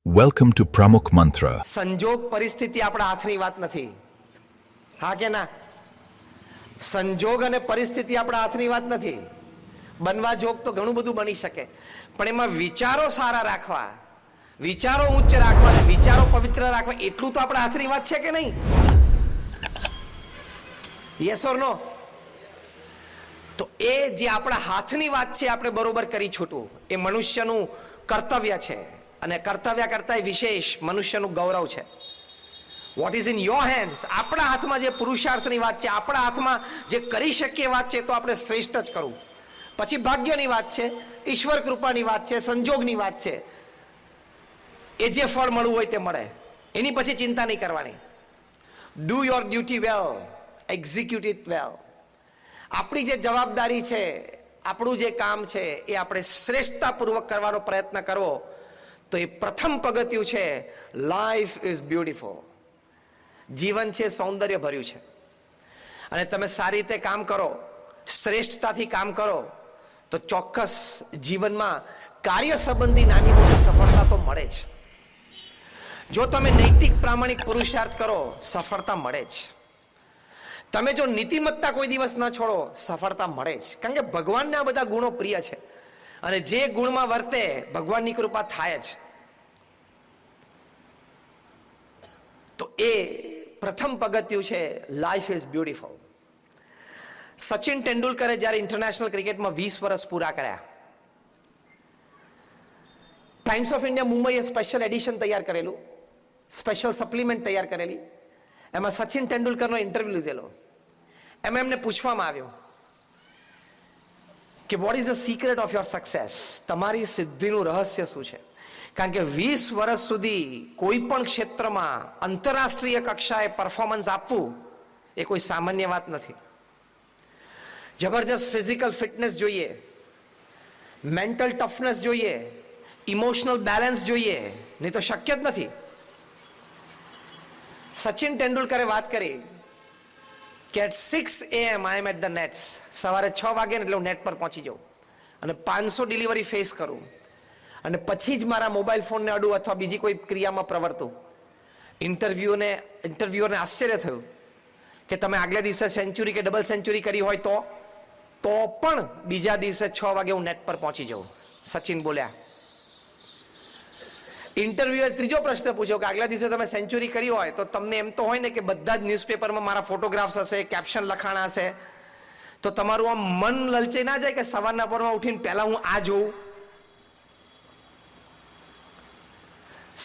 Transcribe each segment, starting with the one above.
Welcome to Pramukh Mantra. સંજોગ પરિસ્થિતિ આપણા હાથની વાત નથી. હા કે ના? સંજોગ અને પરિસ્થિતિ આપણા હાથની વાત નથી. બનવા જોગ તો ઘણું બધું બની શકે, પણ એમાં વિચારો સારા રાખવા, વિચારો ઉચ્ચ રાખવા, વિચારો પવિત્ર રાખવા, એટલું તો આપણા હાથની વાત છે કે નહીં? યસ ઓર નો? તો એ જે આપણા હાથની વાત છે આપણે બરોબર કરી છૂટવું એ મનુષ્યનું કર્તવ્ય છે, અને કર્તવ્ય કરતા વિશેષ મનુષ્યનું ગૌરવ છે. What is in your hands, આપણા હાથમાં જે પુરુષાર્થની વાત છે, આપણા હાથમાં જે કરી શકીએ વાત છે, તો આપણે શ્રેષ્ઠ જ કરવું. પછી ભાગ્યની વાત છે, ઈશ્વર કૃપાની વાત છે, સંજોગની વાત છે. એ જે ફળ મળવું હોય તે મળે, એની પછી ચિંતા નહીં કરવાની. Do your duty well, execute it વેલ. આપણી જે જવાબદારી છે, આપણું જે કામ છે, એ આપણે શ્રેષ્ઠતાપૂર્વક કરવાનો પ્રયત્ન કરવો, તો એ પ્રથમ પગથિયું છે. Life is beautiful. જીવન છે સૌંદર્ય ભર્યું છે, અને તમે સારી રીતે કામ કરો, શ્રેષ્ઠતાથી કામ કરો, તો ચોક્કસ જીવનમાં કાર્ય સંબંધી નાની મોટી સફળતા તો મળે જ. જો તમે નૈતિક પ્રામાણિક પુરુષાર્થ કરો, સફળતા મળે જ. તમે જો નીતિમત્તા કોઈ દિવસ ન છોડો, સફળતા મળે જ. કારણ કે ભગવાનને આ બધા ગુણો પ્રિય છે, અને જે ગુણમાં વર્તે ભગવાનની કૃપા થાય જ. તો એ પ્રથમ પગથિયું છે. Life is beautiful. સચિન તેંડુલકરે જ્યારે ઇન્ટરનેશનલ ક્રિકેટમાં 20 વર્ષ પૂરા કર્યા, ટાઈમ્સ ઓફ ઇન્ડિયા મુંબઈએ સ્પેશિયલ એડિશન તૈયાર કરેલું, સ્પેશિયલ સપ્લિમેન્ટ તૈયાર કરેલી. એમાં સચિન તેંડુલકરનો ઇન્ટરવ્યુ લીધેલો. એમાં એમને પૂછવામાં આવ્યું કે what is the secret of your success, તમારી સિદ્ધિનું રહસ્ય શું છે? કારણ કે 20 વર્ષ સુધી કોઈ પણ ક્ષેત્રમાં આંતરરાષ્ટ્રીય કક્ષાએ પરફોર્મન્સ આપવું એ કોઈ સામાન્ય વાત નથી. જબરજસ્ત ફિઝિકલ ફિટનેસ જોઈએ, મેન્ટલ ટફનેસ જોઈએ, ઇમોશનલ બેલેન્સ જોઈએ, નહીં તો શક્ય જ નથી. સચિન તેંડુલકરે વાત કરી કે at 6 AM I am at the nets. સવારે 6 વાગે ને એટલે હું નેટ પર પહોંચી જાઉં અને 500 ડિલિવરી ફેસ કરું, અને પછી જ મારા મોબાઈલ ફોનને અડું અથવા બીજી કોઈ ક્રિયામાં પ્રવર્તું. ઇન્ટરવ્યુઅરને આશ્ચર્ય થયું કે તમે આગલા દિવસે સેન્ચુરી કે ડબલ સેન્ચુરી કરી હોય તો પણ બીજા દિવસે 6 વાગે હું નેટ પર પહોંચી જાઉં, સચિન બોલ્યા. ઇન્ટરવ્યુઅર ત્રીજો પ્રશ્ન પૂછ્યો કે આગલા દિવસે તમે સેન્ચુરી કરી હોય તો તમને એમ તો હોય ને કે બધા જ ન્યૂઝપેપરમાં મારા ફોટોગ્રાફ્સ હશે, કેપ્શન લખાણા હશે, તો તમારું આમ મન લલચાઈ ના જાય કે સવારના પરમાં ઉઠીને પહેલા હું આ જોઉં?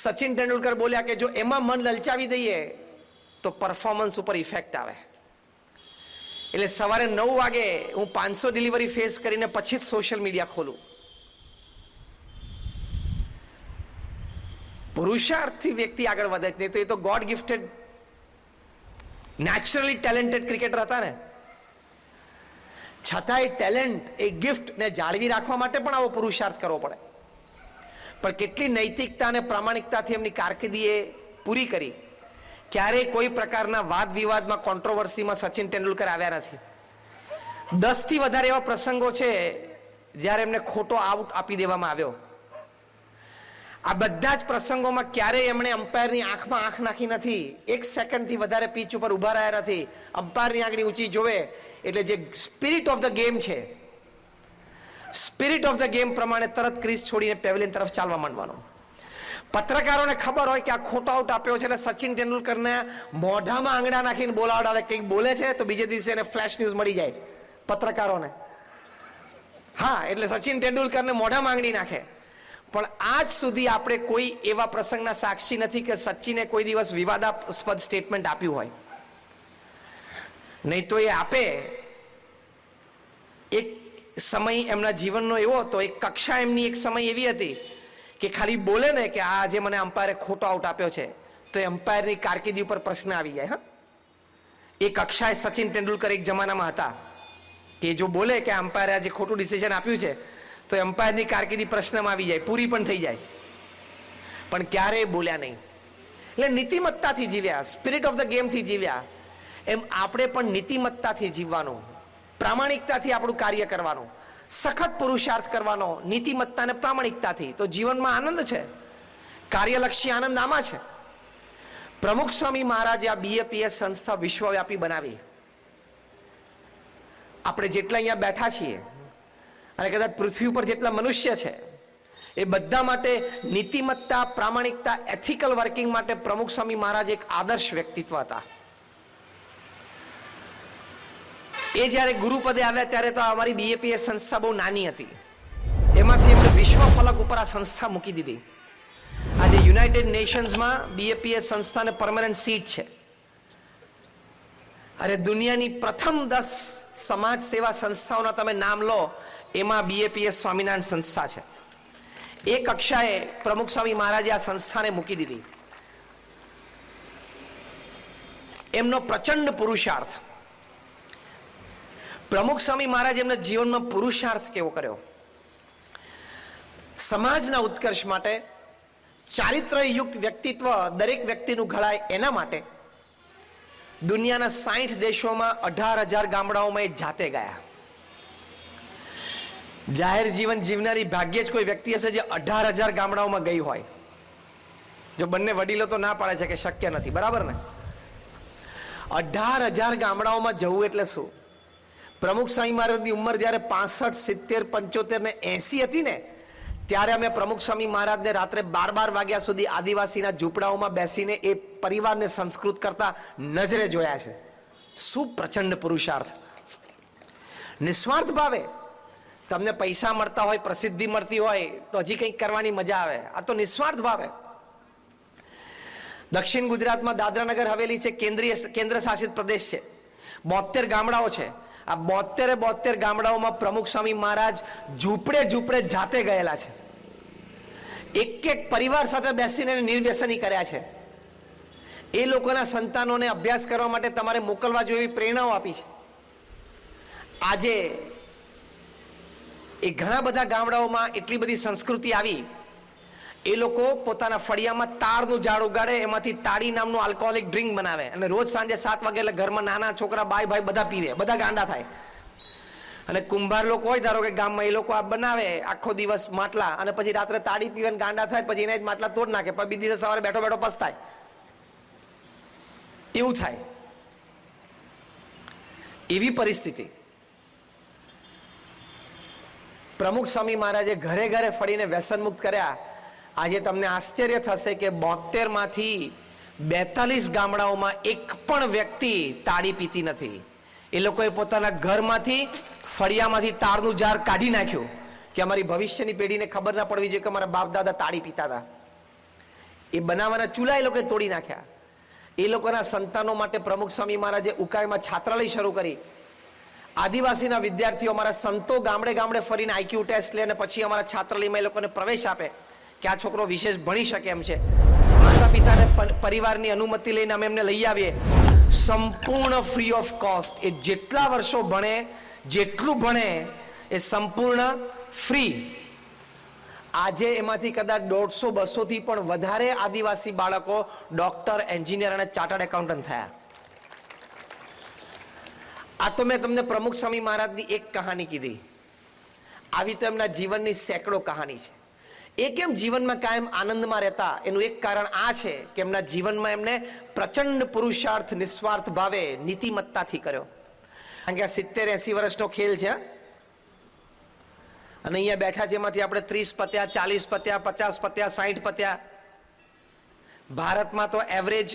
સચિન તેંડુલકર બોલ્યા કે જો એમાં મન લલચાવી દઈએ તો પરફોર્મન્સ ઉપર ઇફેક્ટ આવે. એટલે સવારે 9 વાગે હું 500 ડિલિવરી ફેસ કરીને પછી જ સોશિયલ મીડિયા ખોલું. પુરુષાર્થથી વ્યક્તિ આગળ વધે જ નહીં, તો એ તો God gifted naturally talented cricketer હતા ને. છતાંય ટેલેન્ટ એ ગિફ્ટને જાળવી રાખવા માટે પણ આવો પુરુષાર્થ કરવો પડે. પણ કેટલી નૈતિકતા અને પ્રામાણિકતાથી એમની કારકિર્દીએ પૂરી કરી. ક્યારેય કોઈ પ્રકારના વાદ વિવાદમાં, કોન્ટ્રોવર્સીમાં સચિન તેંડુલકર આવ્યા નથી. 10 થી વધારે એવા પ્રસંગો છે જ્યારે એમને ખોટો આઉટ આપી દેવામાં આવ્યો. આ બધા જ પ્રસંગોમાં ક્યારેય એમણે અમ્પાયરની આંખમાં આંખ નાખી નથી. 1 સેકન્ડથી વધારે પીચ ઉપર ઉભા રહ્યા નથી. અમ્પાયરની આંગળી ઊંચી જોવે એટલે જે સ્પિરિટ ઓફ ધ ગેમ છે, સ્પિરિટ ઓફ ધ ગેમ પ્રમાણે તરત ક્રીઝ છોડીને પેવેલિયન તરફ ચાલવા માંડવાનો. પત્રકારોને ખબર હોય કે આ ખોટો આઉટ આપ્યો છે, એટલે સચિન તેંડુલકરને મોઢામાં આંગળા નાખીને બોલાવડાવે. કંઈક બોલે છે તો બીજે દિવસે એને ફ્લેશ ન્યૂઝ મળી જાય પત્રકારોને. હા, એટલે સચિન તેંડુલકરને મોઢામાં આંગળી નાખે. પણ આજ સુધી આપણે કોઈ એવા પ્રસંગના સાક્ષી નથી કે સચિને કોઈ દિવસ વિવાદાસ્પદ સ્ટેટમેન્ટ આપ્યું હોય. નહીં તો એ આપે. એક સમય એમના જીવનનો એવો હતો, એક કક્ષા એમની એક સમય એવી હતી કે ખાલી બોલે ને કે આ જે મને અમ્પાયરે ખોટો આઉટ આપ્યો છે, તો એ અમ્પાયરની કારકિર્દી ઉપર પ્રશ્ન આવી જાય. હા, એ કક્ષાએ સચિન તેંડુલકર એક જમાનામાં હતા કે જો બોલે કે અમ્પાયરે આજે ખોટું ડિસિઝન આપ્યું છે, તો એમ્પાયરની કારકિર્દી પ્રશ્નમાં આવી જાય, પૂરી પણ થઈ જાય. પણ ક્યારેય બોલ્યા નહીં. એટલે નીતિમત્તાથી જીવ્યા, સ્પિરિટ ઓફ ધ ગેમથી જીવ્યા. એમ આપણે પણ નીતિમત્તાથી જીવવાનું, પ્રામાણિકતાથી આપણું કાર્ય કરવાનું, સખત પુરુષાર્થ કરવાનો, નીતિમત્તા અને પ્રામાણિકતાથી, તો જીવનમાં આનંદ છે. કાર્યલક્ષી આનંદ આમાં છે. પ્રમુખ સ્વામી મહારાજે આ BAPS સંસ્થા વિશ્વવ્યાપી બનાવી. આપણે જેટલા અહીંયા બેઠા છીએ અને કદાચ પૃથ્વી ઉપર જેટલા મનુષ્ય છે એ બધા માટે નીતિમત્તા, પ્રામાણિકતા, એથિકલ વર્કિંગ માટે પ્રમુખ સ્વામી મહારાજ એક આદર્શ વ્યક્તિત્વ હતા. એ જ્યારે ગુરુપદે આવ્યા ત્યારે તો અમારી BAPS સંસ્થા બહુ નાની હતી. એમાંથી એમણે વિશ્વ ફલક ઉપર આ સંસ્થા મૂકી દીધી. આજે યુનાઇટેડ નેશન્સમાં BAPS સંસ્થાને પરમેનન્ટ સીટ છે. અરે દુનિયાની પ્રથમ 10 સમાજ સેવા સંસ્થાઓના તમે નામ લો, એમાં BAPS સ્વામિનારાયણ સંસ્થા છે. એ કક્ષાએ પ્રમુખ સ્વામી મહારાજે આ સંસ્થાને મૂકી દીધી. એમનો પ્રચંડ પુરુષાર્થ. પ્રમુખ સ્વામી મહારાજ એમના જીવનમાં પુરુષાર્થ કેવો કર્યો? સમાજના ઉત્કર્ષ માટે, ચારિત્ર્યયુક્ત વ્યક્તિત્વ દરેક વ્યક્તિનું ઘડાય એના માટે દુનિયાના 60 દેશોમાં 18,000 ગામડાઓમાં એ જાતે ગયા. જાહેર જીવન જીવનારી ભાગ્યે જ કોઈ વ્યક્તિ હશે જે 18,000 ગામડાઓમાં ગઈ હોય. જો બંને વડીલો તો ના પાડે છે કે શક્ય નથી, બરાબર ને? 18,000 ગામડાઓમાં જવું એટલે શું? પ્રમુખ સ્વામી મહારાજની ઉંમર જ્યારે 65, 70, 75 ને 80 હતી ને, ત્યારે અમે પ્રમુખ સ્વામી મહારાજને રાત્રે 12 વાગ્યા સુધી આદિવાસીના ઝૂંપડાઓમાં બેસીને એ પરિવારને સંસ્કૃત કરતા નજરે જોયા છે. શું પ્રચંડ પુરુષાર્થ! નિસ્વાર્થ ભાવે. તમને પૈસા મળતા હોય, પ્રસિદ્ધિ મળતી હોય તો હજી કંઈક કરવાની મજા આવે. આ તો નિસ્વાર્થ ભાવે. દક્ષિણ ગુજરાતમાં દાદરાનગર હવેલી છે, કેન્દ્ર શાસિત પ્રદેશ છે. 72 ગામડાઓ છે. આ 72 ગામડાઓમાં પ્રમુખ સ્વામી મહારાજ ઝૂંપડે જાતે ગયેલા છે. એક પરિવાર સાથે બેસીને નિર્વ્યસની કર્યા છે. એ લોકોના સંતાનોને અભ્યાસ કરવા માટે તમારે મોકલવા જોઈએ એવી પ્રેરણાઓ આપી છે. આજે એ ઘણા બધા ગામડાઓમાં એટલી બધી સંસ્કૃતિ આવી. એ લોકો પોતાના ફળિયામાં તાડનું ઝાડ ઉગાડે, એમાંથી તાડી નામનું આલ્કોહોલિક ડ્રિંક બનાવે અને રોજ સાંજે 7 વાગે એટલે ઘરમાં નાના છોકરા, ભાઈ બધા પીવે, બધા ગાંડા થાય. અને કુંભાર લોકો હોય ધારો કે ગામમાં, એ લોકો આ બનાવે આખો દિવસ માટલા, અને પછી રાત્રે તાડી પીવે ગાંડા થાય, પછી એના જ માટલા તોડ નાખે, પછી બીજી દિવસ સવારે બેઠો પસ્તાય. એવું થાય. એવી પરિસ્થિતિ. પ્રમુખ સ્વામી મહારાજે ઘરે ઘરે ફરીને વ્યસન મુક્ત કર્યા. આજે તમને આશ્ચર્ય થશે કે 72 માંથી 42 ગામડાઓમાં એક પણ વ્યક્તિ તાળી પીતી નથી. એ લોકોએ પોતાના ઘરમાંથી, ફળિયામાંથી તારનું ઝાડ કાઢી નાખ્યું કે અમારી ભવિષ્યની પેઢીને ખબર ના પડવી જોઈએ કે અમારા બાપ દાદા તાળી પીતા હતા. એ બનાવવાના ચૂલા એ લોકોએ તોડી નાખ્યા. એ લોકોના સંતાનો માટે પ્રમુખ સ્વામી મહારાજે ઉકાઈમાં છાત્રાલય શરૂ કરી. આદિવાસીના વિદ્યાર્થીઓ, અમારા સંતો ગામડે ફરીને IQ ટેસ્ટ લે અને પછી અમારા છાત્રાલયમાં એ લોકોને પ્રવેશ આપે કે આ છોકરો વિશેષ ભણી શકે એમ છે. માતા પિતાને પરિવારની અનુમતિ લઈને અમે એમને લઈ આવીએ, સંપૂર્ણ ફ્રી ઓફ કોસ્ટ. એ જેટલા વર્ષો ભણે, જેટલું ભણે એ સંપૂર્ણ ફ્રી. આજે એમાંથી કદાચ 150-200 થી પણ વધારે આદિવાસી બાળકો ડોક્ટર, એન્જિનિયર અને ચાર્ટર્ડ એકાઉન્ટન્ટ થયા. આ તો મેં તમને પ્રમુખ સ્વામી મહારાજની એક કહાની કીધી. આવી તો એમના જીવનની સેંકડો કહાની છે. એ કેમ જીવનમાં કાયમ આનંદમાં રહેતા? એનું એક કારણ આ છે કે એમના જીવનમાં એમને પ્રચંડ પુરુષાર્થ નિસ્વાર્થ ભાવે નીતિમત્તાથી કર્યો. કારણ કે આ 70-80 વર્ષનો ખેલ છે. અને અહીંયા બેઠા છે એમાંથી આપણે 30 પત્યા, 40 પત્યા, 50 પત્યા, 60 પત્યા. ભારતમાં તો average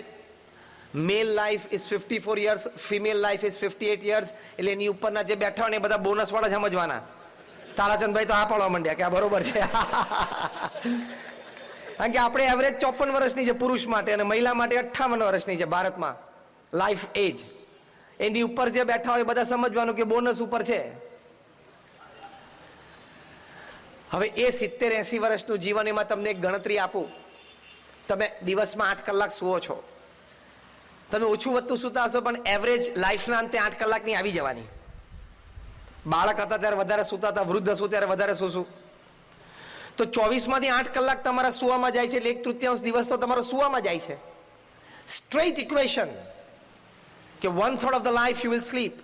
male life is 54 years, female life is 58 years. એટલે એની ઉપરના જે બેઠા હોય ને એ બધા બોનસ વાળા સમજવાના. તારાચંદભાઈ તો આ પાડવા માંડ્યા કે આ બરોબર છે. કારણ કે આપણે એવરેજ 54 વર્ષની છે પુરુષ માટે અને મહિલા માટે 58 વર્ષની છે ભારતમાં લાઈફ એજ. એની ઉપર જે બેઠા હોય બધા સમજવાનું કે બોનસ ઉપર છે. હવે એ 70-80 વર્ષનું જીવન, એમાં તમને એક ગણતરી આપું. તમે દિવસમાં 8 કલાક સુવો છો. તમે ઓછું વધતું સૂતા હશો પણ એવરેજ લાઈફના અંતે 8 કલાકની આવી જવાની. બાળક હતા ત્યારે વધારે સૂતા હતા, વૃદ્ધ હશું ત્યારે વધારે સૂશું. તો 24 માંથી 8 કલાક તમારા સુવામાં જાય છે, એટલે 1/3 દિવસ તો તમારો સુવામાં જાય છે. સ્ટ્રેટ ઇક્વેશન કે 1/3 of the life you will sleep.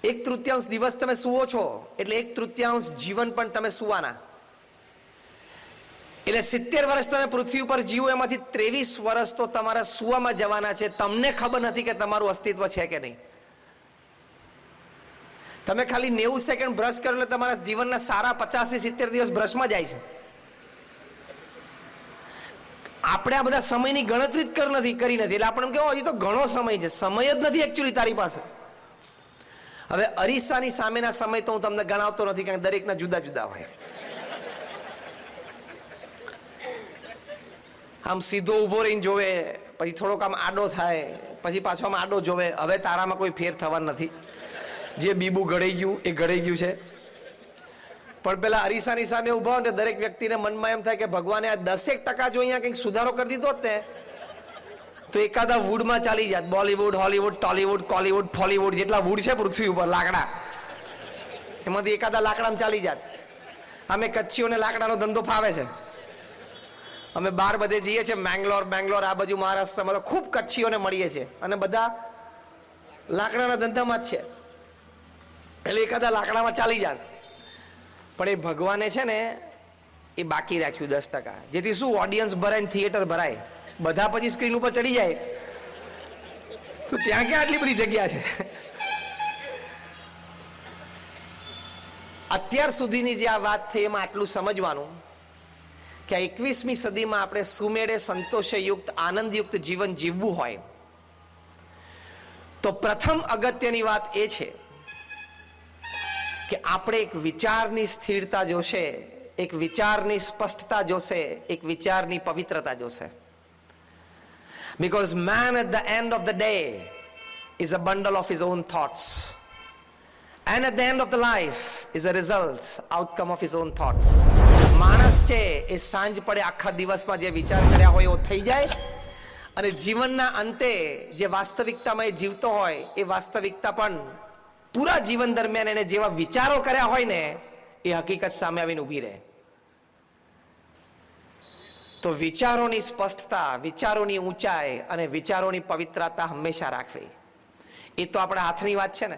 1/3 દિવસ તમે સુવો છો એટલે 1/3 જીવન પણ તમે સુવાના. એટલે 70 વર્ષ તમે પૃથ્વી ઉપર જીવો, એમાંથી 23 વર્ષ તો તમારા સુવામાં જવાના છે. તમને ખબર નથી કે તમારું અસ્તિત્વ છે કે નહીં. તમે ખાલી 90 સેકન્ડ બ્રશ કરો એટલે તમારા જીવનના સારા 50 થી 70 દિવસ બ્રશમાં જાય છે. આપણે આ બધા સમયની ગણતરી જ કરી નથી. એટલે આપણે કેવો, હજી તો ઘણો સમય છે. સમય જ નથી એકચ્યુઅલી તારી પાસે. હવે અરીસાની સામેના સમય તો હું તમને ગણાવતો નથી, કારણ કે દરેકના જુદા જુદા હોય. આમ સીધો ઊભો રહીને જોવે, પછી થોડોક આમ આડો થાય, પછી પાછો આમ આડો જોવે. હવે તારામાં કોઈ ફેર થવાનું નથી. જે બીબું ઘડાઈ ગયું એ ઘડાઈ ગયું છે. પણ પેલા અરીસાની સામે ઉભા હોય ને દરેક વ્યક્તિને મનમાં એમ થાય કે ભગવાને આ 10% જો અહીંયા કંઈક સુધારો કરી દીધો જ ને તો એકાદા વુડમાં ચાલી જાત. બોલીવુડ, હોલીવુડ, ટોલીવુડ, કોલીવુડ, ફોલીવુડ જેટલા વુડ છે પૃથ્વી ઉપર લાકડા, એમાંથી એકાદા લાકડામાં ચાલી જાત. અમે કચ્છીઓને લાકડાનો ધંધો ફાવે છે. અમે બહાર બધે જઈએ છીએ, બેંગ્લોર આ બાજુ મહારાષ્ટ્રમાં તો ખૂબ કચ્છીઓને મળીએ છીએ અને બધા લાકડાના ધંધામાં જ છે. એટલે એકાદા લાકડામાં ચાલી જાત. પણ એ ભગવાને છે ને એ બાકી રાખ્યું 10%, જેથી શું ઓડિયન્સ ભરાય ને થિયેટર ભરાય. બધા પછી સ્ક્રીન ઉપર ચડી જાય તો ત્યાં ક્યાં આટલી બધી જગ્યા છે. અત્યાર સુધીની જે આ વાત થઈ એમાં આટલું સમજવાનું કે 21મી સદીમાં આપણે સુમેળે સંતોષયુક્ત આનંદયુક્ત જીવન જીવવું હોય તો પ્રથમ અગત્યની વાત એ છે કે આપણે એક વિચારની સ્થિરતા જોશે, એક વિચારની સ્પષ્ટતા જોશે, એક વિચારની પવિત્રતા જોશે. Because man at the end of the day is a bundle of his own thoughts, and at the end of the life is a result, outcome of his own thoughts. માણસ છે એ સાંજ પડે આખા દિવસમાં જે વિચાર કર્યા હોય એવો થઈ જાય, અને જીવનના અંતે જે વાસ્તવિકતામાં એ જીવતો હોય એ વાસ્તવિકતા પણ પૂરા જીવન દરમિયાન એને જેવા વિચારો કર્યા હોય ને એ હકીકત સામે આવીને ઊભી રહે. તો વિચારોની સ્પષ્ટતા, વિચારોની ઊંચાઈ અને વિચારોની પવિત્રતા હંમેશા રાખવી, એ તો આપણા હાથની વાત છે ને.